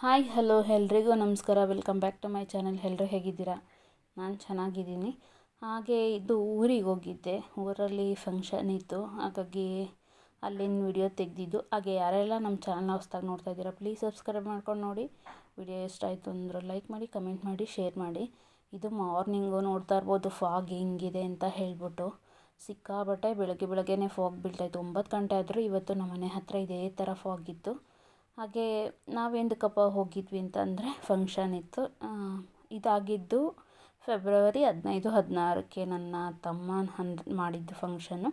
Hi hello ಎಲ್ರಿಗೂ ನಮಸ್ಕಾರ. Welcome back to my channel. ಎಲ್ಲರೂ ಹೇಗಿದ್ದೀರಾ? ನಾನು ಚೆನ್ನಾಗಿದ್ದೀನಿ. ಹಾಗೆ ಇದು ಊರಿಗೆ ಹೋಗಿದ್ದೆ. ಊರಲ್ಲಿ ಫಂಕ್ಷನ್ ಇತ್ತು, ಹಾಗಾಗಿ ಅಲ್ಲಿನ ವಿಡಿಯೋ ತೆಗೆದಿದ್ದು. ಹಾಗೆ ಯಾರೆಲ್ಲ ನಮ್ಮ ಚಾನಲ್ನ ಹೊಸ್ದಾಗಿ ನೋಡ್ತಾ ಇದ್ದೀರಾ, ಪ್ಲೀಸ್ ಸಬ್ಸ್ಕ್ರೈಬ್ ಮಾಡ್ಕೊಂಡು ನೋಡಿ. ವಿಡಿಯೋ ಇಷ್ಟ ಆಯಿತು ಅಂದ್ರೆ ಲೈಕ್ ಮಾಡಿ, ಕಮೆಂಟ್ ಮಾಡಿ, ಶೇರ್ ಮಾಡಿ. ಇದು ಮಾರ್ನಿಂಗು ನೋಡ್ತಾ ಇರ್ಬೋದು ಫಾಗ್ ಹೆಂಗಿದೆ ಅಂತ ಹೇಳ್ಬಿಟ್ಟು. ಸಿಕ್ಕಾಬಟ್ಟೆ ಬೆಳಗ್ಗೆನೇ ಫಾಗ್ ಬೀಳ್ತಾಯಿತ್ತು. 9 ಗಂಟೆ ಆದರೂ ಇವತ್ತು ನಮ್ಮ ಮನೆ ಹತ್ತಿರ ಇದೇ ಥರ ಫಾಗ್ ಇತ್ತು. ಹಾಗೆ ನಾವೆಂದಕ್ಕಪ್ಪ ಹೋಗಿದ್ವಿ ಅಂತಂದರೆ ಫಂಕ್ಷನ್ ಇತ್ತು. ಇದಾಗಿದ್ದು ಫೆಬ್ರವರಿ 15-16ಕ್ಕೆ ನನ್ನ ತಮ್ಮ ಮಾಡಿದ್ದು ಫಂಕ್ಷನ್ನು,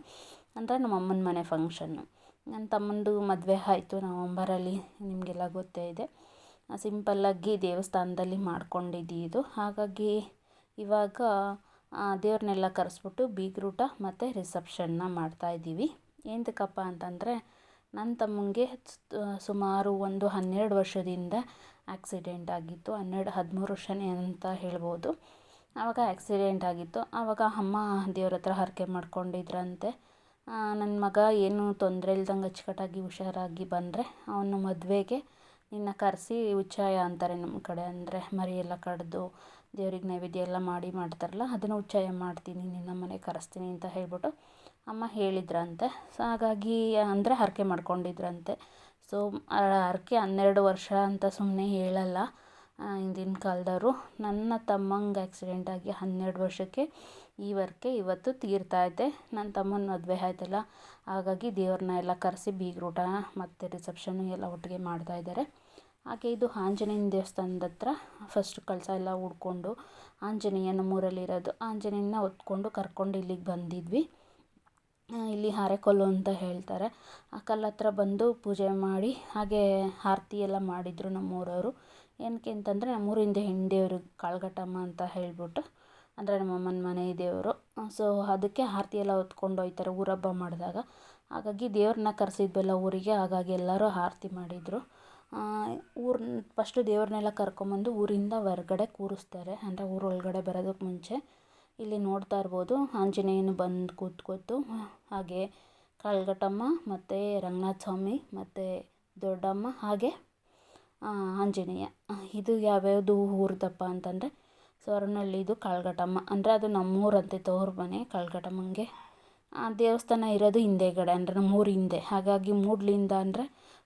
ಅಂದರೆ ನಮ್ಮ ಅಮ್ಮನ ಮನೆ ಫಂಕ್ಷನ್ನು. ನನ್ನ ತಮ್ಮಂದು ಮದುವೆ ಆಯಿತು ನವಂಬರಲ್ಲಿ, ನಿಮಗೆಲ್ಲ ಗೊತ್ತೇ ಇದೆ. ಸಿಂಪಲ್ಲಾಗಿ ದೇವಸ್ಥಾನದಲ್ಲಿ ಮಾಡ್ಕೊಂಡಿದ್ದು. ಹಾಗಾಗಿ ಇವಾಗ ದೇವ್ರನ್ನೆಲ್ಲ ಕರೆಸ್ಬಿಟ್ಟು ಬೀಗ್ರೂಟ ಮತ್ತು ರಿಸೆಪ್ಷನ್ನ ಮಾಡ್ತಾಯಿದ್ದೀವಿ. ಎಂತಕ್ಕಪ್ಪ ಅಂತಂದರೆ ನನ್ನ ತಮ್ಮಂಗೆ ಸುಮಾರು ಒಂದು 12 ವರ್ಷದಿಂದ ಆಕ್ಸಿಡೆಂಟ್ ಆಗಿತ್ತು. 13 ವರ್ಷನೇ ಅಂತ ಹೇಳ್ಬೋದು. ಆವಾಗ ಆಕ್ಸಿಡೆಂಟ್ ಆಗಿತ್ತು. ಆವಾಗ ಅಮ್ಮ ದೇವ್ರ ಹತ್ರ ಹರಕೆ ಮಾಡ್ಕೊಂಡಿದ್ರಂತೆ, ನನ್ನ ಮಗ ಏನು ತೊಂದರೆ ಇಲ್ದಂಗೆ ಅಚ್ಚುಕಟ್ಟಾಗಿ ಹುಷಾರಾಗಿ ಬಂದರೆ ಅವನ ಮದುವೆಗೆ ನಿನ್ನ ಕರೆಸಿ ಉಚ್ಚಾಯ ಅಂತಾರೆ ನಮ್ಮ ಕಡೆ, ಅಂದರೆ ಮರಿ ಎಲ್ಲ ಕಡ್ದು ದೇವ್ರಿಗೆ ನೈವೇದ್ಯ ಎಲ್ಲ ಮಾಡ್ತಾರಲ್ಲ, ಅದನ್ನು ಉಚ್ಚಾಯ ಮಾಡ್ತೀನಿ, ನಿನ್ನ ಮನೆಗೆ ಕರೆಸ್ತೀನಿ ಅಂತ ಹೇಳ್ಬಿಟ್ಟು ಅಮ್ಮ ಹೇಳಿದ್ರಂತೆ. ಸೊ ಹಾಗಾಗಿ ಅಂದರೆ ಹರಕೆ ಮಾಡ್ಕೊಂಡಿದ್ರಂತೆ. ಸೊ ಹರಕೆ 12 ವರ್ಷ ಅಂತ ಸುಮ್ಮನೆ ಹೇಳಲ್ಲ ಹಿಂದಿನ ಕಾಲದವರು. ನನ್ನ ತಮ್ಮಂಗೆ ಆಕ್ಸಿಡೆಂಟ್ ಆಗಿ 12 ವರ್ಷಕ್ಕೆ ಈ ಹರಕೆ ಇವತ್ತು ತೀರ್ತಾಯಿದೆ. ನನ್ನ ತಮ್ಮನ ಮದುವೆ ಆಯ್ತಲ್ಲ, ಹಾಗಾಗಿ ದೇವ್ರನ್ನ ಎಲ್ಲ ಕರೆಸಿ ಬೀಗ್ರೂಟ ಮತ್ತು ರಿಸೆಪ್ಷನ್ನು ಎಲ್ಲ ಒಟ್ಟಿಗೆ ಮಾಡ್ತಾಯಿದ್ದಾರೆ. ಹಾಗೆ ಇದು ಆಂಜನೇಯನ ದೇವಸ್ಥಾನದ ಹತ್ರ ಫಸ್ಟ್ ಕಳಸ ಎಲ್ಲ ಹುಡ್ಕೊಂಡು, ಆಂಜನೇಯ ನಮ್ಮೂರಲ್ಲಿರೋದು, ಆಂಜನೇಯನ ಹೊತ್ಕೊಂಡು ಕರ್ಕೊಂಡು ಇಲ್ಲಿಗೆ ಬಂದಿದ್ವಿ. ಇಲ್ಲಿ ಹಾರೆಕಲ್ಲು ಅಂತ ಹೇಳ್ತಾರೆ. ಆ ಕಲ್ಲು ಹತ್ರ ಬಂದು ಪೂಜೆ ಮಾಡಿ ಹಾಗೆ ಆರತಿ ಎಲ್ಲ ಮಾಡಿದರು ನಮ್ಮೂರವರು. ಏನಕ್ಕೆ ಅಂತಂದರೆ ನಮ್ಮೂರಿಂದ ಹೆಣ್ಣು ದೇವರು ಕಾಳಘಟ್ಟಮ್ಮ ಅಂತ ಹೇಳ್ಬಿಟ್ಟು, ಅಂದರೆ ನಮ್ಮ ಅಮ್ಮನ ಮನೆ ದೇವರು. ಸೊ ಅದಕ್ಕೆ ಆರತಿ ಎಲ್ಲ ಹೊತ್ಕೊಂಡು ಹೋಗ್ತಾರೆ ಊರಹಬ್ಬ ಮಾಡಿದಾಗ. ಹಾಗಾಗಿ ದೇವ್ರನ್ನ ಕರೆಸಿದ್ವಲ್ಲ ಊರಿಗೆ, ಹಾಗಾಗಿ ಎಲ್ಲರೂ ಆರತಿ ಮಾಡಿದರು. ಫಸ್ಟು ದೇವ್ರನ್ನೆಲ್ಲ ಕರ್ಕೊಂಬಂದು ಊರಿಂದ ಹೊರ್ಗಡೆ ಕೂರಿಸ್ತಾರೆ, ಅಂದರೆ ಊರೊಳಗಡೆ ಬರೋದಕ್ಕೆ ಮುಂಚೆ. ಇಲ್ಲಿ ನೋಡ್ತಾ ಇರ್ಬೋದು ಆಂಜನೇಯನು ಬಂದು ಕೂತ್ಕೊತು. ಹಾಗೆ ಕಾಳಘಟ್ಟಮ್ಮ ಮತ್ತು ರಂಗನಾಥ ಸ್ವಾಮಿ ಮತ್ತು ದೊಡ್ಡಮ್ಮ ಹಾಗೆ ಆಂಜನೇಯ. ಇದು ಯಾವ್ಯಾವುದು ಊರದಪ್ಪ ಅಂತಂದರೆ ಸ್ವರ್ನಹಳ್ಳಿದು ಕಾಳಘಟ್ಟಮ್ಮ, ಅಂದರೆ ಅದು ನಮ್ಮೂರಂತೆ ತವ್ರ ಮನೆ ಕಾಳಘಟ್ಟಮ್ಮಂಗೆ. ದೇವಸ್ಥಾನ ಇರೋದು ಹಿಂದೆಗಡೆ, ಅಂದರೆ ನಮ್ಮೂರ ಹಿಂದೆ. ಹಾಗಾಗಿ ಮೂಡ್ಲಿಂದ ಅಂದರೆ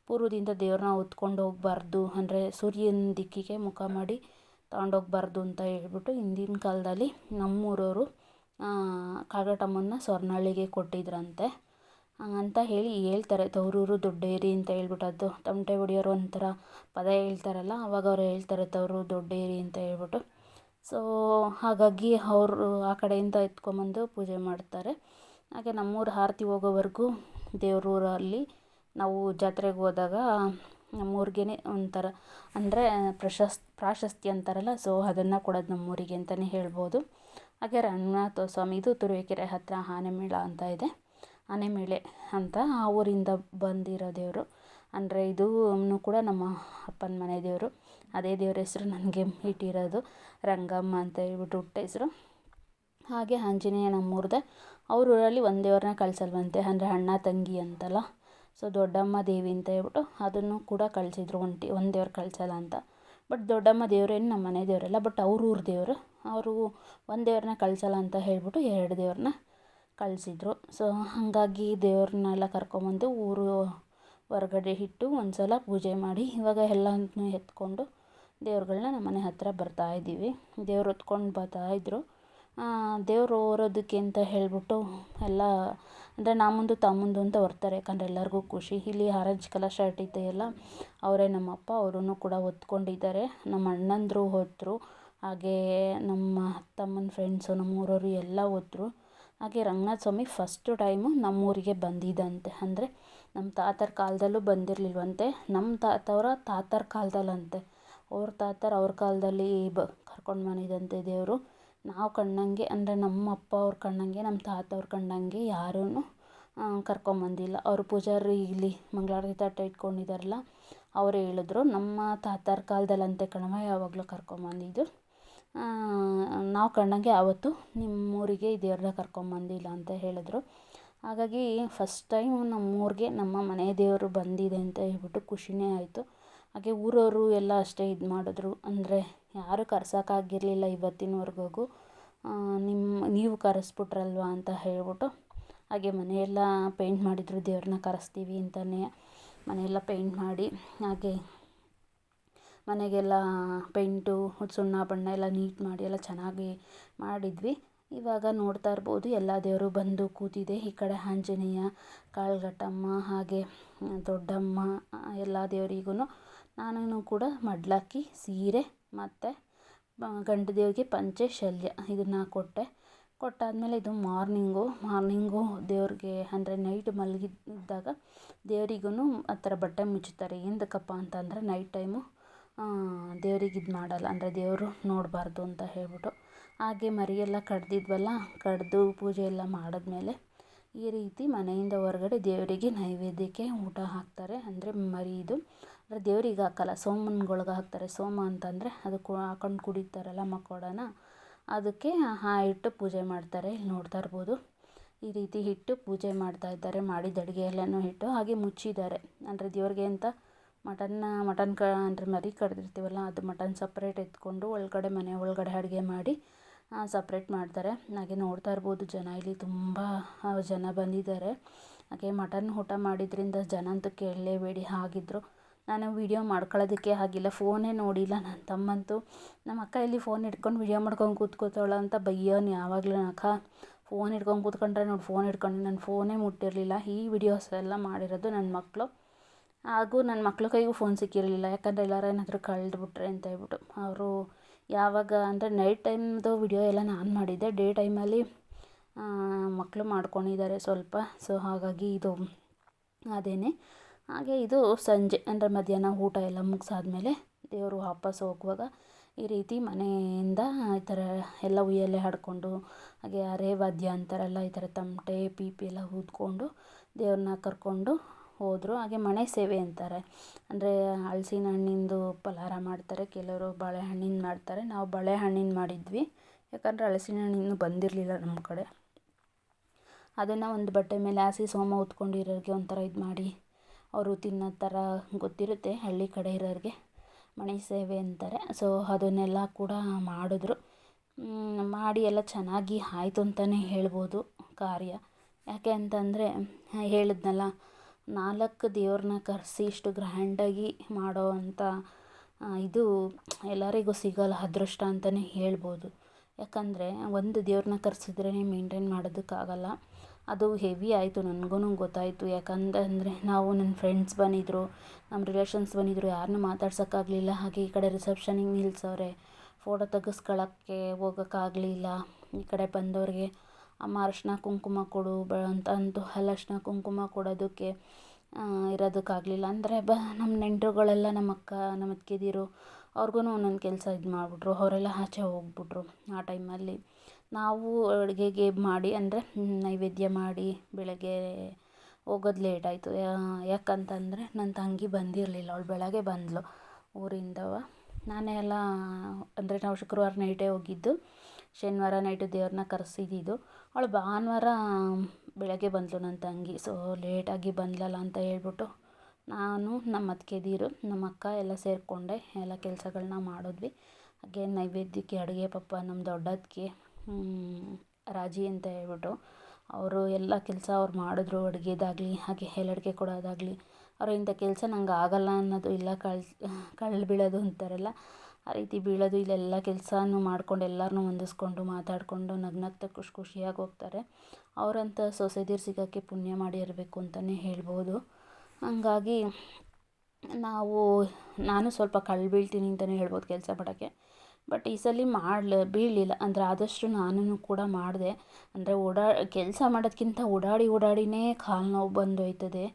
ಪೂರ್ವದಿಂದ ದೇವ್ರನ್ನ ಹೊತ್ಕೊಂಡು ಹೋಗಬಾರ್ದು, ಅಂದರೆ ಸೂರ್ಯನ ದಿಕ್ಕಿಗೆ ಮುಖ ಮಾಡಿ ತಗೊಂಡೋಗ್ಬಾರ್ದು ಅಂತ ಹೇಳ್ಬಿಟ್ಟು ಹಿಂದಿನ ಕಾಲದಲ್ಲಿ ನಮ್ಮೂರವರು ಕಾಳಘಟ್ಟಮ್ಮನ್ನ ಸ್ವರ್ನಹಳ್ಳಿಗೆ ಕೊಟ್ಟಿದ್ರಂತೆ ಅಂತ ಹೇಳ್ತಾರೆ. ತವರೂರು ದೊಡ್ಡೇರಿ ಅಂತ ಹೇಳ್ಬಿಟ್ಟು, ಅದು ತಮಟೆ ಹೊಡಿಯೋರು ಒಂಥರ ಪದ ಹೇಳ್ತಾರಲ್ಲ, ಅವಾಗ ಅವ್ರು ಹೇಳ್ತಾರೆ ತವರು ದೊಡ್ಡೇರಿ ಅಂತ ಹೇಳ್ಬಿಟ್ಟು. ಸೊ ಹಾಗಾಗಿ ಅವರು ಆ ಕಡೆಯಿಂದ ಎತ್ಕೊಂಬಂದು ಪೂಜೆ ಮಾಡ್ತಾರೆ. ಹಾಗೆ ನಮ್ಮೂರು ಆರತಿ ಹೋಗೋವರೆಗೂ ದೇವರೂರಲ್ಲಿ ನಾವು ಜಾತ್ರೆಗೆ ಹೋದಾಗ ನಮ್ಮೂರಿಗೇ ಒಂಥರ, ಅಂದರೆ ಪ್ರಾಶಸ್ತ್ಯ ಅಂತಾರಲ್ಲ, ಸೊ ಅದನ್ನು ಕೊಡೋದು ನಮ್ಮೂರಿಗೆ ಅಂತಲೇ ಹೇಳ್ಬೋದು. ಹಾಗೆ ರಂಗನಾಥ ಸ್ವಾಮಿದು ತುರುವೇಕೆರೆ ಹತ್ತಿರ ಆನೆಮೇಳ ಅಂತ ಇದೆ, ಆನೆಮೇಳೆ ಅಂತ ಆ ಊರಿಂದ ಬಂದಿರೋ ದೇವರು. ಅಂದರೆ ಇದು ಕೂಡ ನಮ್ಮ ಅಪ್ಪನ ಮನೆ ದೇವರು. ಅದೇ ದೇವ್ರ ಹೆಸರು ನನಗೆ ಇಟ್ಟಿರೋದು, ರಂಗಮ್ಮ ಅಂತ ಹೇಳ್ಬಿಟ್ಟು ಹುಟ್ಟ ಹೆಸರು. ಹಾಗೆ ಆಂಜನೇಯ ನಮ್ಮೂರದೇ. ಅವ್ರ ಊರಲ್ಲಿ ಒಂದು ದೇವ್ರನ್ನ ಕಳಿಸಲ್ವಂತೆ, ಅಂದರೆ ಅಣ್ಣ ತಂಗಿ ಅಂತಲ್ಲ. ಸೊ ದೊಡ್ಡಮ್ಮ ದೇವಿ ಅಂತ ಹೇಳ್ಬಿಟ್ಟು ಅದನ್ನು ಕೂಡ ಕಳಿಸಿದ್ರು, ಒಂದು ದೇವ್ರು ಕಳಿಸಲ್ಲ ಅಂತ. ಬಟ್ ದೊಡ್ಡಮ್ಮ ದೇವರೇನು ನಮ್ಮ ಮನೆ ದೇವರಲ್ಲ, ಬಟ್ ಅವ್ರ ಊರು ದೇವರು. ಅವರು ಒಂದು ದೇವ್ರನ್ನ ಕಳಿಸಲ್ಲ ಅಂತ ಹೇಳ್ಬಿಟ್ಟು 2 ದೇವ್ರನ್ನ ಕಳಿಸಿದ್ರು. ಸೊ ಹಾಗಾಗಿ ದೇವ್ರನ್ನೆಲ್ಲ ಕರ್ಕೊಂಬಂದು ಊರು ಹೊರಗಡೆ ಇಟ್ಟು ಒಂದು ಸಲ ಪೂಜೆ ಮಾಡಿ, ಇವಾಗ ಎಲ್ಲನೂ ಎತ್ಕೊಂಡು ದೇವ್ರುಗಳನ್ನ ನಮ್ಮ ಮನೆ ಹತ್ತಿರ ಬರ್ತಾಯಿದ್ದೀವಿ. ದೇವ್ರು ಹೊತ್ಕೊಂಡು ಬರ್ತಾಯಿದ್ರು. ದೇವ್ರು ಹೊರೋದಕ್ಕೆ ಅಂತ ಹೇಳ್ಬಿಟ್ಟು ಎಲ್ಲ, ಅಂದರೆ ನಾ ಮುಂದು ತಾ ಮುಂದು ಅಂತ ಹೊರ್ತಾರೆ, ಯಾಕಂದರೆ ಎಲ್ಲರಿಗೂ ಖುಷಿ. ಇಲ್ಲಿ ಆರೆಂಜ್ ಕಲರ್ ಶರ್ಟ್ ಇದೆಯಲ್ಲ, ಅವರೇ ನಮ್ಮಪ್ಪ, ಅವರೂ ಕೂಡ ಹೊತ್ಕೊಂಡಿದ್ದಾರೆ. ನಮ್ಮ ಅಣ್ಣಂದರು ಹೊತ್ತರು, ಹಾಗೆ ನಮ್ಮ ತಮ್ಮನ ಫ್ರೆಂಡ್ಸು ನಮ್ಮೂರವರು ಎಲ್ಲ ಹೊತ್ತರು. ಹಾಗೆ ರಂಗನಾಥ ಸ್ವಾಮಿ ಫಸ್ಟು ಟೈಮು ನಮ್ಮೂರಿಗೆ ಬಂದಿದ್ದಂತೆ, ಅಂದರೆ ನಮ್ಮ ತಾತರ ಕಾಲದಲ್ಲೂ ಬಂದಿರಲಿಲ್ವಂತೆ, ನಮ್ಮ ತಾತರ ಕಾಲದಲ್ಲಂತೆ. ಅವ್ರ ಕಾಲದಲ್ಲಿ ಕರ್ಕೊಂಡು ಬಂದಿದ್ದಂತೆ ದೇವರು. ನಾವು ಕಂಡಂಗೆ, ಅಂದರೆ ನಮ್ಮ ಅಪ್ಪ ಅವ್ರ ಕಂಡಂಗೆ, ನಮ್ಮ ತಾತ ಅವ್ರ ಕಂಡಂಗೆ ಯಾರೂ ಕರ್ಕೊಂಬಂದಿಲ್ಲ. ಅವರು ಪೂಜಾರಿ ಇಲ್ಲಿ ಮಂಗಳಾರತಿ ತಟ್ಟೆ ಇಟ್ಕೊಂಡಿದ್ದಾರಲ್ಲ, ಅವರೇ ಹೇಳಿದ್ರು, ನಮ್ಮ ತಾತರ ಕಾಲದಲ್ಲಂತೆ ಕಣವ ಯಾವಾಗಲೂ ಕರ್ಕೊಂಬಂದಿದ್ದು, ನಾವು ಕಂಡಂಗೆ ಯಾವತ್ತೂ ನಿಮ್ಮೂರಿಗೆ ಈ ದೇವ್ರನ್ನ ಕರ್ಕೊಂಬಂದಿಲ್ಲ ಅಂತ ಹೇಳಿದ್ರು. ಹಾಗಾಗಿ ಫಸ್ಟ್ ಟೈಮು ನಮ್ಮೂರಿಗೆ ನಮ್ಮ ಮನೆ ದೇವರು ಬಂದಿದೆ ಅಂತ ಹೇಳ್ಬಿಟ್ಟು ಖುಷಿನೇ ಆಯಿತು. ಹಾಗೆ ಊರವರು ಎಲ್ಲ ಅಷ್ಟೇ ಇದು ಮಾಡಿದ್ರು, ಅಂದರೆ ಯಾರು ಕರ್ಸೋಕ್ಕಾಗಿರಲಿಲ್ಲ ಇವತ್ತಿನವರೆಗೂ. ನೀವು ಕರೆಸ್ಬಿಟ್ರಲ್ವ ಅಂತ ಹೇಳ್ಬಿಟ್ಟು ಹಾಗೆ ಮನೆಯೆಲ್ಲ ಪೇಂಟ್ ಮಾಡಿದರು. ದೇವ್ರನ್ನ ಕರೆಸ್ತೀವಿ ಅಂತಲೇ ಮನೆಯೆಲ್ಲ ಪೇಂಟ್ ಮಾಡಿ, ಹಾಗೆ ಮನೆಗೆಲ್ಲ ಪೇಂಟು ಸುಣ್ಣ ಬಣ್ಣ ಎಲ್ಲ ನೀಟ್ ಮಾಡಿ ಎಲ್ಲ ಚೆನ್ನಾಗಿ ಮಾಡಿದ್ವಿ. ಇವಾಗ ನೋಡ್ತಾ ಇರ್ಬೋದು ಎಲ್ಲ ದೇವರು ಬಂದು ಕೂತಿದೆ. ಈ ಕಡೆ ಆಂಜನೇಯ, ಕಾಳ್ಘಟ್ಟಮ್ಮ, ಹಾಗೆ ದೊಡ್ಡಮ್ಮ, ಎಲ್ಲ ದೇವರಿಗೂ ನಾನು ಕೂಡ ಮಡ್ಲಾಕಿ ಸೀರೆ ಮತ್ತು ಗಂಡು ದೇವರಿಗೆ ಪಂಚೆ ಶಲ್ಯ ಇದನ್ನು ಕೊಟ್ಟಾದಮೇಲೆ ಇದು ಮಾರ್ನಿಂಗು ದೇವ್ರಿಗೆ ಅಂದರೆ ನೈಟ್ ಮಲಗಿದ್ದಾಗ ದೇವರಿಗೂ ಆ ಥರ ಬಟ್ಟೆ ಮುಚ್ಚುತ್ತಾರೆ. ಏನಕ್ಕಪ್ಪ ಅಂತಂದರೆ ನೈಟ್ ಟೈಮು ದೇವ್ರಿಗೆ ಇದು ಮಾಡಲ್ಲ, ಅಂದರೆ ದೇವರು ನೋಡಬಾರ್ದು ಅಂತ ಹೇಳ್ಬಿಟ್ಟು. ಹಾಗೆ ಮರಿಯೆಲ್ಲ ಕಡ್ದು ಪೂಜೆ ಎಲ್ಲ ಮಾಡಿದ್ಮೇಲೆ ಈ ರೀತಿ ಮನೆಯಿಂದ ಹೊರಗಡೆ ದೇವರಿಗೆ ನೈವೇದ್ಯಕ್ಕೆ ಊಟ ಹಾಕ್ತಾರೆ. ಅಂದರೆ ಮರಿದು ಅಂದರೆ ದೇವ್ರಿಗೆ ಹಾಕಲ್ಲ, ಸೋಮನ್ಗಳ್ಗೆ ಹಾಕ್ತಾರೆ. ಸೋಮ ಅಂತಂದರೆ ಅದಕ್ಕೆ ಹಾಕೊಂಡು ಕುಡಿತಾರಲ್ಲ ಮಕ್ಕೋಡನ, ಅದಕ್ಕೆ ಇಟ್ಟು ಪೂಜೆ ಮಾಡ್ತಾರೆ. ಇಲ್ಲಿ ನೋಡ್ತಾ ಇರ್ಬೋದು ಈ ರೀತಿ ಇಟ್ಟು ಪೂಜೆ ಮಾಡ್ತಾ ಇದ್ದಾರೆ. ಮಾಡಿದ ಅಡುಗೆ ಎಲ್ಲನೂ ಇಟ್ಟು ಹಾಗೆ ಮುಚ್ಚಿದ್ದಾರೆ. ಅಂದರೆ ದೇವ್ರಿಗೆ ಅಂತ ಮಟನ್ ಅಂದರೆ ಮರಿ ಕಡ್ದಿರ್ತೀವಲ್ಲ, ಅದು ಮಟನ್ ಸಪ್ರೇಟ್ ಎತ್ಕೊಂಡು ಮನೆ ಒಳಗಡೆ ಅಡುಗೆ ಮಾಡಿ ಸಪ್ರೇಟ್ ಮಾಡ್ತಾರೆ. ಹಾಗೆ ನೋಡ್ತಾ ಇರ್ಬೋದು ಜನ ಇಲ್ಲಿ ತುಂಬ ಜನ ಬಂದಿದ್ದಾರೆ. ಹಾಗೆ ಮಟನ್ ಊಟ ಮಾಡಿದ್ರಿಂದ ಜನ ಅಂತೂ ಕೇಳಲೇಬೇಡಿ ಆಗಿದ್ರು. ನಾನು ವೀಡಿಯೋ ಮಾಡ್ಕೊಳ್ಳೋದಕ್ಕೆ ಆಗಿಲ್ಲ, ಫೋನೇ ನೋಡಿಲ್ಲ. ನನ್ನ ತಮ್ಮಂತೂ ನಮ್ಮ ಅಕ್ಕ ಇಲ್ಲಿ ಫೋನ್ ಹಿಡ್ಕೊಂಡು ವೀಡಿಯೋ ಮಾಡ್ಕೊಂಡು ಕೂತ್ಕೋತಾಳ ಅಂತ ಬೈಯೋನು ಯಾವಾಗಲೂ. ಅಕ್ಕ ಫೋನ್ ಹಿಡ್ಕೊಂಡು ಕೂತ್ಕೊಂಡ್ರೆ ನೋಡಿ, ಫೋನ್ ಹಿಡ್ಕೊಂಡು ನಾನು ಫೋನೇ ಮುಟ್ಟಿರಲಿಲ್ಲ. ಈ ವಿಡಿಯೋಸ್ ಎಲ್ಲ ಮಾಡಿರೋದು ನನ್ನ ಮಕ್ಕಳು, ಹಾಗೂ ನನ್ನ ಮಕ್ಳ ಕೈಗೂ ಫೋನ್ ಸಿಕ್ಕಿರಲಿಲ್ಲ. ಯಾಕಂದರೆ ಎಲ್ಲರೂ ಏನಾದರೂ ಕಳೆದ್ಬಿಟ್ರೆ ಅಂತ ಹೇಳ್ಬಿಟ್ಟು. ಅವರು ಯಾವಾಗ ಅಂದರೆ ನೈಟ್ ಟೈಮ್ದು ವಿಡಿಯೋ ಎಲ್ಲ ನಾನು ಮಾಡಿದ್ದೆ, ಡೇ ಟೈಮಲ್ಲಿ ಮಕ್ಕಳು ಮಾಡ್ಕೊಂಡಿದ್ದಾರೆ ಸ್ವಲ್ಪ. ಸೊ ಹಾಗಾಗಿ ಇದು ಅದೇನೆ. ಹಾಗೆ ಇದು ಸಂಜೆ ಅಂದರೆ ಮಧ್ಯಾಹ್ನ ಊಟ ಎಲ್ಲ ಮುಗಿಸಾದ್ಮೇಲೆ ದೇವರು ವಾಪಸ್ ಹೋಗುವಾಗ ಈ ರೀತಿ ಮನೆಯಿಂದ ಈ ಥರ ಎಲ್ಲ ಉಯ್ಯಲೆ ಹಾಡಿಕೊಂಡು, ಹಾಗೆ ಅರೆ ವಾದ್ಯ ಅಂತಾರಲ್ಲ, ಈ ಥರ ತಮಟೆ ಪೀಪಿ ಎಲ್ಲ ಊದ್ಕೊಂಡು ದೇವ್ರನ್ನ ಕರ್ಕೊಂಡು ಹೋದರು. ಹಾಗೆ ಮಣೆ ಸೇವೆ ಅಂತಾರೆ, ಅಂದರೆ ಹಲಸಿನ ಹಣ್ಣಿಂದು ಫಲಹಾರ ಮಾಡ್ತಾರೆ, ಕೆಲವರು ಬಾಳೆಹಣ್ಣಿನ ಮಾಡ್ತಾರೆ. ನಾವು ಬಾಳೆಹಣ್ಣಿನ ಮಾಡಿದ್ವಿ, ಯಾಕಂದರೆ ಹಲಸಿನ ಹಣ್ಣಿನ ಬಂದಿರಲಿಲ್ಲ ನಮ್ಮ ಕಡೆ. ಅದನ್ನು ಒಂದು ಬಟ್ಟೆ ಮೇಲೆ ಹಾಸಿ ಸೋಮ ಹೊತ್ಕೊಂಡಿರೋರಿಗೆ ಒಂಥರ ಇದು ಮಾಡಿ ಅವರು ತಿನ್ನೋ ಥರ ಗೊತ್ತಿರುತ್ತೆ, ಹಳ್ಳಿ ಕಡೆ ಇರೋರಿಗೆ ಮಣೆ ಸೇವೆ ಅಂತಾರೆ. ಸೊ ಅದನ್ನೆಲ್ಲ ಕೂಡ ಮಾಡಿದ್ರು. ಮಾಡಿ ಎಲ್ಲ ಚೆನ್ನಾಗಿ ಆಯಿತು ಅಂತಲೇ ಹೇಳ್ಬೋದು ಕಾರ್ಯ. ಯಾಕೆ ಅಂತಂದರೆ ಹೇಳಿದ್ನಲ್ಲ, 4 ದೇವ್ರನ್ನ ಕರೆಸಿ ಇಷ್ಟು ಗ್ರ್ಯಾಂಡಾಗಿ ಮಾಡೋ ಅಂಥ ಇದು ಎಲ್ಲರಿಗೂ ಸಿಗೋಲ್ಲ, ಅದೃಷ್ಟ ಅಂತಲೇ ಹೇಳ್ಬೋದು. ಯಾಕಂದರೆ ಒಂದು ದೇವ್ರನ್ನ ಕರೆಸಿದ್ರೇ ಮೇಂಟೈನ್ ಮಾಡೋದಕ್ಕಾಗಲ್ಲ. ಅದು ಹೆವಿ ಆಯಿತು, ನನಗೂ ಗೊತ್ತಾಯಿತು. ಯಾಕಂತಂದರೆ ನಾವು ನನ್ನ ಫ್ರೆಂಡ್ಸ್ ಬಂದಿದ್ದರು, ನಮ್ಮ ರಿಲೇಷನ್ಸ್ ಬಂದಿದ್ದರು, ಯಾರನ್ನೂ ಮಾತಾಡ್ಸೋಕ್ಕಾಗಲಿಲ್ಲ. ಹಾಗೆ ಈ ಕಡೆ ರಿಸೆಪ್ಷನಿಗೆ ನಿಲ್ಲಿಸೋರೆ, ಫೋಟೋ ತೆಗೆಸ್ಕೊಳ್ಳೋಕ್ಕೆ ಹೋಗೋಕ್ಕಾಗಲಿಲ್ಲ. ಈ ಕಡೆ ಬಂದವ್ರಿಗೆ ಅಮ್ಮ ಅರಶಿನ ಕುಂಕುಮ ಕೊಡು ಅಂತ ಅಂತು ಅಲ್ಲಿ ಅರಶಿನ ಕುಂಕುಮ ಕೊಡೋದಕ್ಕೆ ಇರೋದಕ್ಕಾಗಲಿಲ್ಲ. ಅಂದರೆ ನಮ್ಮ ನೆಂಟರುಗಳೆಲ್ಲ ನಮ್ಮ ಅಕ್ಕ ನಮ್ಮ ಅತ್ತಿಗೆದಿರು ಅವ್ರಿಗೂ ಒಂದೊಂದು ಕೆಲಸ ಇದು ಮಾಡಿಬಿಟ್ರು, ಅವರೆಲ್ಲ ಆಚೆ ಹೋಗ್ಬಿಟ್ರು. ಆ ಟೈಮಲ್ಲಿ ನಾವು ಅಡುಗೆಗೆ ಮಾಡಿ ಅಂದರೆ ನೈವೇದ್ಯ ಮಾಡಿ ಬೆಳಗ್ಗೆ ಹೋಗೋದು ಲೇಟ್ ಆಯಿತು. ಯಾಕಂತಂದರೆ ನನ್ನ ತಂಗಿ ಬಂದಿರಲಿಲ್ಲ, ಅವಳು ಬೆಳಗ್ಗೆ ಬಂದಳು ಊರಿಂದವ. ನಾನೇ ಎಲ್ಲ ಅಂದರೆ ನಾವು ಶುಕ್ರವಾರ ನೈಟೇ ಹೋಗಿದ್ದು, ಶನಿವಾರ ನೈಟು ದೇವ್ರನ್ನ ಕರೆಸಿದ್ದು. ಅವಳು ಭಾನುವಾರ ಬೆಳಗ್ಗೆ ಬಂದಳು ನನ್ನ ತಂಗಿ. ಸೊ ಲೇಟಾಗಿ ಬಂದಳಲ್ಲ ಅಂತ ಹೇಳ್ಬಿಟ್ಟು ನಾನು ನಮ್ಮ ಅತ್ತಿಗೆದಿರು ನಮ್ಮ ಅಕ್ಕ ಎಲ್ಲ ಸೇರಿಕೊಂಡೆ ಎಲ್ಲ ಕೆಲಸಗಳನ್ನ ಮಾಡಿದ್ವಿ. ಹಾಗೆ ನೈವೇದ್ಯಕ್ಕೆ ಅಡುಗೆ ಪಾಪ ನಮ್ಮ ದೊಡ್ಡತ್ತಿಗೆ ರಾಜಿ ಅಂತ ಹೇಳ್ಬಿಟ್ಟು ಅವರು ಎಲ್ಲ ಕೆಲಸ ಅವ್ರು ಮಾಡಿದ್ರು. ಅಡುಗೆದಾಗಲಿ ಹಾಗೆ ಎಲೆ ಕೊಡೋದಾಗಲಿ, ಅವರು ಇಂಥ ಕೆಲಸ ನಂಗೆ ಆಗೋಲ್ಲ ಅನ್ನೋದು ಇಲ್ಲ. ಕಳ್ಳು ಬೀಳೋದು ಅಂತಾರಲ್ಲ, ಆ ರೀತಿ ಬೀಳೋದು ಇಲ್ಲೆಲ್ಲ ಕೆಲಸನೂ ಮಾಡ್ಕೊಂಡು ಎಲ್ಲರನ್ನೂ ಹೊಂದಿಸ್ಕೊಂಡು ಮಾತಾಡಿಕೊಂಡು ನಗ್ನಗ್ತಾ ಖುಷಿಯಾಗಿ ಹೋಗ್ತಾರೆ. ಅವರಂಥ ಸೊಸೆದೀರು ಸಿಗೋಕ್ಕೆ ಪುಣ್ಯ ಮಾಡಿರಬೇಕು ಅಂತಲೇ ಹೇಳ್ಬೋದು. ಹಂಗಾಗಿ ನಾನು ಸ್ವಲ್ಪ ಕಳ್ಳು ಬೀಳ್ತೀನಿ ಅಂತಲೇ ಹೇಳ್ಬೋದು ಕೆಲಸ ಮಾಡೋಕ್ಕೆ. ಬಟ್ ಈ ಸಲ ಬೀಳಲಿಲ್ಲ, ಅಂದರೆ ಆದಷ್ಟು ನಾನು ಕೂಡ ಮಾಡಿದೆ. ಅಂದರೆ ಕೆಲಸ ಮಾಡೋದಕ್ಕಿಂತ ಓಡಾಡಿನೇ ಕಾಲು ನೋವು ಬಂದೋಯ್ತದೆ,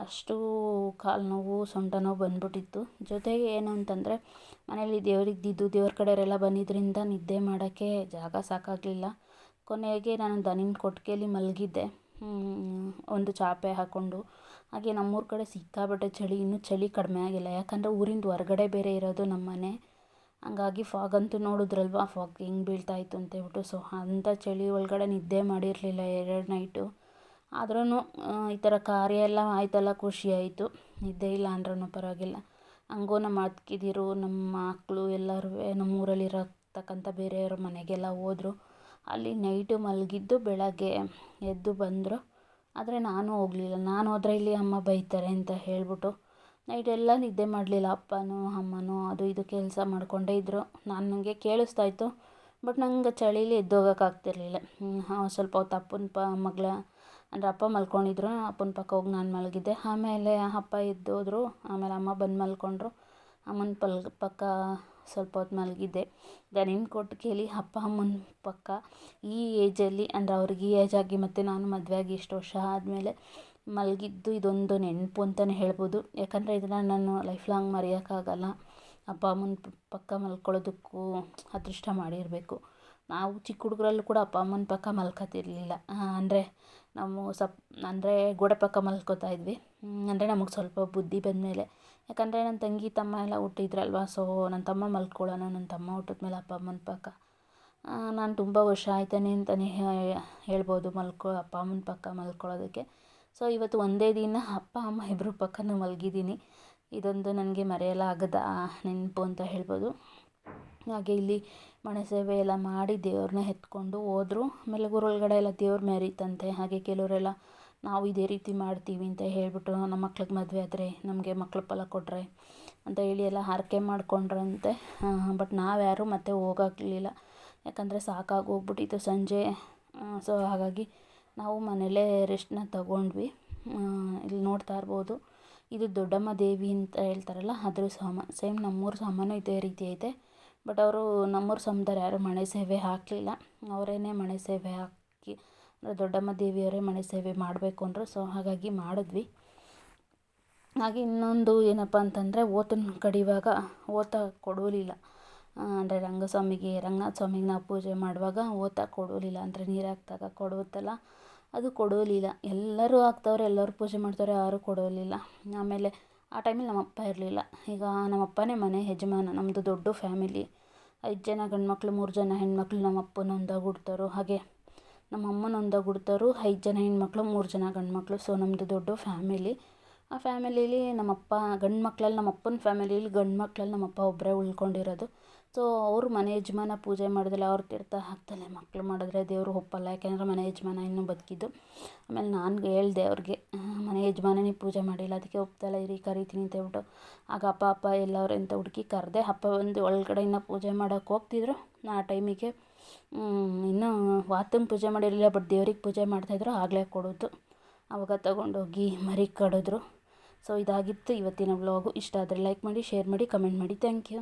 ಅಷ್ಟು ಕಾಲು ನೋವು ಸೊಂಟ ನೋವು ಬಂದ್ಬಿಟ್ಟಿತ್ತು. ಜೊತೆಗೆ ಏನು ಅಂತಂದರೆ ಮನೇಲಿ ದೇವ್ರ ಕಡೆಯವರೆಲ್ಲ ಬಂದಿದ್ದರಿಂದ ನಿದ್ದೆ ಮಾಡೋಕ್ಕೆ ಜಾಗ ಸಾಕಾಗಲಿಲ್ಲ. ಕೊನೆಗೆ ನಾನು ದನಿನ ಕೊಟ್ಟಿಗೆಯಲ್ಲಿ ಮಲಗಿದ್ದೆ, ಒಂದು ಚಾಪೆ ಹಾಕ್ಕೊಂಡು. ಹಾಗೆ ನಮ್ಮೂರ ಕಡೆ ಸಿಕ್ಕಾಪಟ್ಟೆ ಚಳಿ, ಇನ್ನೂ ಚಳಿ ಕಡಿಮೆ ಆಗಿಲ್ಲ. ಯಾಕಂದರೆ ಊರಿಂದ ಹೊರಗಡೆ ಬೇರೆ ಇರೋದು ನಮ್ಮ ಮನೆ. ಹಂಗಾಗಿ ಫಾಗ್ ಅಂತೂ ನೋಡಿದ್ರಲ್ವ, ಫಾಗ್ ಹೆಂಗೆ ಬೀಳ್ತಾಯಿತ್ತು ಅಂತೇಳ್ಬಿಟ್ಟು. ಸೊ ಅಂಥ ಚಳಿ ಒಳಗಡೆ ನಿದ್ದೆ ಮಾಡಿರಲಿಲ್ಲ 2 ನೈಟು. ಆದ್ರೂ ಈ ಥರ ಕಾರ್ಯ ಎಲ್ಲ ಆಯ್ತಲ್ಲ, ಖುಷಿ ಆಯಿತು. ನಿದ್ದೆ ಇಲ್ಲ ಅಂದ್ರೂ ಪರವಾಗಿಲ್ಲ. ಹಂಗೂ ನಮ್ಮ ಅತ್ತಿಗೆದಿರು ನಮ್ಮ ಮಕ್ಕಳು ಎಲ್ಲರೂ ನಮ್ಮೂರಲ್ಲಿರತಕ್ಕಂಥ ಬೇರೆಯವ್ರ ಮನೆಗೆಲ್ಲ ಹೋದ್ರು. ಅಲ್ಲಿ ನೈಟು ಮಲಗಿದ್ದು ಬೆಳಗ್ಗೆ ಎದ್ದು ಬಂದರು. ಆದರೆ ನಾನು ಹೋಗಲಿಲ್ಲ. ನಾನು ಹೋದರೆ ಇಲ್ಲಿ ಅಮ್ಮ ಬೈತಾರೆ ಅಂತ ಹೇಳ್ಬಿಟ್ಟು ನೈಟೆಲ್ಲ ನಿದ್ದೆ ಮಾಡಲಿಲ್ಲ. ಅಪ್ಪನೂ ಅಮ್ಮನೂ ಅದು ಇದು ಕೆಲಸ ಮಾಡಿಕೊಂಡೇ ಇದ್ದರು. ನನಗೆ ಕೇಳಿಸ್ತಾ ಇತ್ತು, ಬಟ್ ನಂಗೆ ಚಳಿಲಿ ಎದ್ದೋಗೋಕ್ಕಾಗ್ತಿರ್ಲಿಲ್ಲ. ಸ್ವಲ್ಪ ಹೊತ್ತು ಅಂದರೆ ಅಪ್ಪ ಮಲ್ಕೊಂಡಿದ್ರು, ಅಪ್ಪನ ಪಕ್ಕ ಹೋಗಿ ನಾನು ಮಲಗಿದ್ದೆ. ಆಮೇಲೆ ಅಪ್ಪ ಎದ್ದೋದ್ರು, ಆಮೇಲೆ ಅಮ್ಮ ಬಂದು ಮಲ್ಕೊಂಡ್ರು. ಅಮ್ಮನ ಪಕ್ಕ ಸ್ವಲ್ಪ ಹೊತ್ತು ಮಲಗಿದ್ದೆ. ದನಿನ ಕೊಟ್ಟು ಕೇಳಿ ಅಪ್ಪ ಅಮ್ಮನ ಪಕ್ಕ ಈ ಏಜಲ್ಲಿ, ಅಂದರೆ ಅವ್ರಿಗೆ ಈ ಏಜ್ ಆಗಿ ಮತ್ತು ನಾನು ಮದುವೆ ಆಗಿ ಇಷ್ಟು ವರ್ಷ ಆದಮೇಲೆ ಮಲಗಿದ್ದು ಇದೊಂದು ನೆನಪು ಅಂತಲೇ ಹೇಳ್ಬೋದು. ಯಾಕಂದರೆ ಇದನ್ನು ನಾನು ಲೈಫ್ ಲಾಂಗ್ ಮರೆಯೋಕ್ಕಾಗಲ್ಲ. ಅಪ್ಪ ಅಮ್ಮನ ಪಕ್ಕ ಮಲ್ಕೊಳ್ಳೋದಕ್ಕೂ ಅದೃಷ್ಟ ಮಾಡಿರಬೇಕು. ನಾವು ಚಿಕ್ಕ ಹುಡುಗರಲ್ಲೂ ಕೂಡ ಅಪ್ಪ ಅಮ್ಮನ ಪಕ್ಕ ಮಲ್ಕೋತಿರ್ಲಿಲ್ಲ. ಅಂದರೆ ನಾವು ಅಂದರೆ ಗೋಡೆ ಪಕ್ಕ ಮಲ್ಕೋತಾ ಇದ್ವಿ. ಅಂದರೆ ನಮಗೆ ಸ್ವಲ್ಪ ಬುದ್ಧಿ ಬಂದಮೇಲೆ. ಯಾಕಂದರೆ ನನ್ನ ತಂಗಿ ತಮ್ಮ ಎಲ್ಲ ಹುಟ್ಟಿದ್ರಲ್ವ, ಸೊ ನನ್ನ ತಮ್ಮ ಮಲ್ಕೊಳ್ಳೋಣ, ನನ್ನ ತಮ್ಮ ಹುಟ್ಟಿದ್ಮೇಲೆ ಅಪ್ಪ ಅಮ್ಮನ ಪಕ್ಕ ನಾನು ತುಂಬ ವರ್ಷ ಆಯ್ತಾನೆ ಅಂತಲೇ ಹೇಳ್ಬೋದು ಅಪ್ಪ ಅಮ್ಮನ ಪಕ್ಕ ಮಲ್ಕೊಳ್ಳೋದಕ್ಕೆ. ಸೊ ಇವತ್ತು ಒಂದೇ ದಿನ ಅಪ್ಪ ಅಮ್ಮ ಇಬ್ಬರು ಪಕ್ಕನೂ ಮಲಗಿದ್ದೀನಿ. ಇದೊಂದು ನನಗೆ ಮರೆಯಲಾಗದ ನೆನಪು ಅಂತ ಹೇಳ್ಬೋದು. ಹಾಗೆ ಇಲ್ಲಿ ಮಣೆ ಸೇವೆ ಎಲ್ಲ ಮಾಡಿ ದೇವ್ರನ್ನ ಎತ್ಕೊಂಡು ಹೋದರು. ಆಮೇಲೆ ಊರೊಳಗಡೆ ಎಲ್ಲ ದೇವ್ರ ಮೆರೀತಂತೆ. ಹಾಗೆ ಕೆಲವರೆಲ್ಲ ನಾವು ಇದೇ ರೀತಿ ಮಾಡ್ತೀವಿ ಅಂತ ಹೇಳ್ಬಿಟ್ಟು ನಮ್ಮ ಮಕ್ಳಿಗೆ ಮದುವೆ ಆದರೆ ನಮಗೆ ಮಕ್ಳ ಫಲ ಕೊಟ್ಟರೆ ಅಂತ ಹೇಳಿ ಎಲ್ಲ ಹರಕೆ ಮಾಡ್ಕೊಂಡ್ರಂತೆ. ಬಟ್ ನಾವ್ಯಾರೂ ಮತ್ತೆ ಹೋಗಲಿಲ್ಲ. ಯಾಕಂದರೆ ಸಾಕಾಗಿ ಹೋಗ್ಬಿಟ್ಟಿತ್ತು ಸಂಜೆ. ಸೊ ಹಾಗಾಗಿ ನಾವು ಮನೇಲೇ ರೆಸ್ಟ್ನ ತಗೊಂಡ್ವಿ. ಇಲ್ಲಿ ನೋಡ್ತಾ ಇರ್ಬೋದು, ಇದು ದೊಡ್ಡಮ್ಮ ದೇವಿ ಅಂತ ಹೇಳ್ತಾರಲ್ಲ, ಅದ್ರ ಸೇಮ್ ನಮ್ಮೂರ ಸಾಮಾನು ಇದೇ ರೀತಿ ಐತೆ. ಬಟ್ ಅವರು ನಮ್ಮೂರ ಸಮುದಾಯ ಯಾರೂ ಮಣೆ ಸೇವೆ ಹಾಕಲಿಲ್ಲ. ಅವರೇನೆ ಮಣೆ ಸೇವೆ ಹಾಕಿ, ಅಂದರೆ ದೊಡ್ಡಮ್ಮ ದೇವಿಯವರೇ ಮಣೆ ಸೇವೆ ಮಾಡಬೇಕು ಅಂದರು. ಸೊ ಹಾಗಾಗಿ ಮಾಡಿದ್ವಿ. ಹಾಗೆ ಇನ್ನೊಂದು ಏನಪ್ಪ ಅಂತಂದರೆ, ಓತನ್ನು ಕಡಿಯುವಾಗ ಓತ ಕೊಡೋಲಿಲ್ಲ. ಅಂದರೆ ರಂಗನಾಥ ಸ್ವಾಮಿಗೆ ನಾವು ಪೂಜೆ ಮಾಡುವಾಗ ಓತ ಕೊಡೋಲಿಲ್ಲ. ಅಂದರೆ ನೀರು ಹಾಕಿದಾಗ ಕೊಡುತ್ತಲ್ಲ, ಅದು ಕೊಡೋಲಿಲ್ಲ. ಎಲ್ಲರೂ ಹಾಕ್ತವ್ರೆ, ಎಲ್ಲರೂ ಪೂಜೆ ಮಾಡ್ತಾರೆ, ಯಾರೂ ಕೊಡೋಲಿಲ್ಲ. ಆಮೇಲೆ ಆ ಟೈಮಲ್ಲಿ ನಮ್ಮಪ್ಪ ಇರಲಿಲ್ಲ. ಈಗ ನಮ್ಮಪ್ಪನೇ ಮನೆ ಯಜಮಾನ. ನಮ್ಮದು ದೊಡ್ಡ ಫ್ಯಾಮಿಲಿ, 5 ಜನ ಗಂಡ್ಮಕ್ಳು, 3 ಜನ ಹೆಣ್ಮಕ್ಳು. ನಮ್ಮ ಅಪ್ಪನ ಒಂದಾಗ ಹುಡ್ತರು, ಹಾಗೆ ನಮ್ಮ ಅಮ್ಮನ ಒಂದಾಗ ಹುಡ್ತರು 5 ಜನ ಹೆಣ್ಮಕ್ಳು, 3 ಜನ ಗಂಡ್ಮಕ್ಳು. ಸೊ ನಮ್ಮದು ದೊಡ್ಡ ಫ್ಯಾಮಿಲಿ. ಆ ಫ್ಯಾಮಿಲೀಲಿ ನಮ್ಮಪ್ಪ ಗಂಡು ಮಕ್ಕಳಲ್ಲಿ, ನಮ್ಮ ಅಪ್ಪನ ಫ್ಯಾಮಿಲೀಲಿ ಗಂಡು ಮಕ್ಕಳಲ್ಲಿ ನಮ್ಮಪ್ಪ ಒಬ್ಬರೇ ಉಳ್ಕೊಂಡಿರೋದು. ಸೊ ಅವರು ಮನೆ ಯಜಮಾನ ಪೂಜೆ ಮಾಡಿದ್ರೆ ಅವ್ರು ತೀರ್ಥ ಹಾಕ್ತಲೇ ಮಕ್ಕಳು ಮಾಡಿದ್ರೆ ದೇವರು ಒಪ್ಪಲ್ಲ. ಯಾಕೆಂದರೆ ಮನೆ ಯಜಮಾನ ಇನ್ನೂ ಬದುಕಿದ್ದು. ಆಮೇಲೆ ನಾನು ಹೇಳಿದೆ ಅವ್ರಿಗೆ, ಮನೆ ಯಜಮಾನನೇ ಪೂಜೆ ಮಾಡಿಲ್ಲ, ಅದಕ್ಕೆ ಒಪ್ತಲ್ಲ ಇರಿ ಕರಿತೀನಿ ಅಂತ ಹೇಳ್ಬಿಟ್ಟು. ಆಗ ಅಪ್ಪ ಎಲ್ಲವ್ರು ಅಂತ ಹುಡುಕಿ ಕರೆದೆ. ಅಪ್ಪ ಒಂದು ಒಳಗಡೆ ಇನ್ನೂ ಪೂಜೆ ಮಾಡೋಕ್ಕೆ ಹೋಗ್ತಿದ್ರು. ಆ ಟೈಮಿಗೆ ಇನ್ನೂ ವಾತಂಗೆ ಪೂಜೆ ಮಾಡಿರಲಿಲ್ಲ, ಬಟ್ ದೇವ್ರಿಗೆ ಪೂಜೆ ಮಾಡ್ತಾಯಿದ್ರು. ಆಗಲೇ ಕೊಡೋದು. ಆವಾಗ ತಗೊಂಡೋಗಿ ಮರಿ ಕಡಿದ್ರು. ಸೊ ಇದಾಗಿತ್ತು ಇವತ್ತಿನ ವ್ಲಾಗು. ಇಷ್ಟ ಆದರೆ ಲೈಕ್ ಮಾಡಿ, ಶೇರ್ ಮಾಡಿ, ಕಮೆಂಟ್ ಮಾಡಿ. Thank you.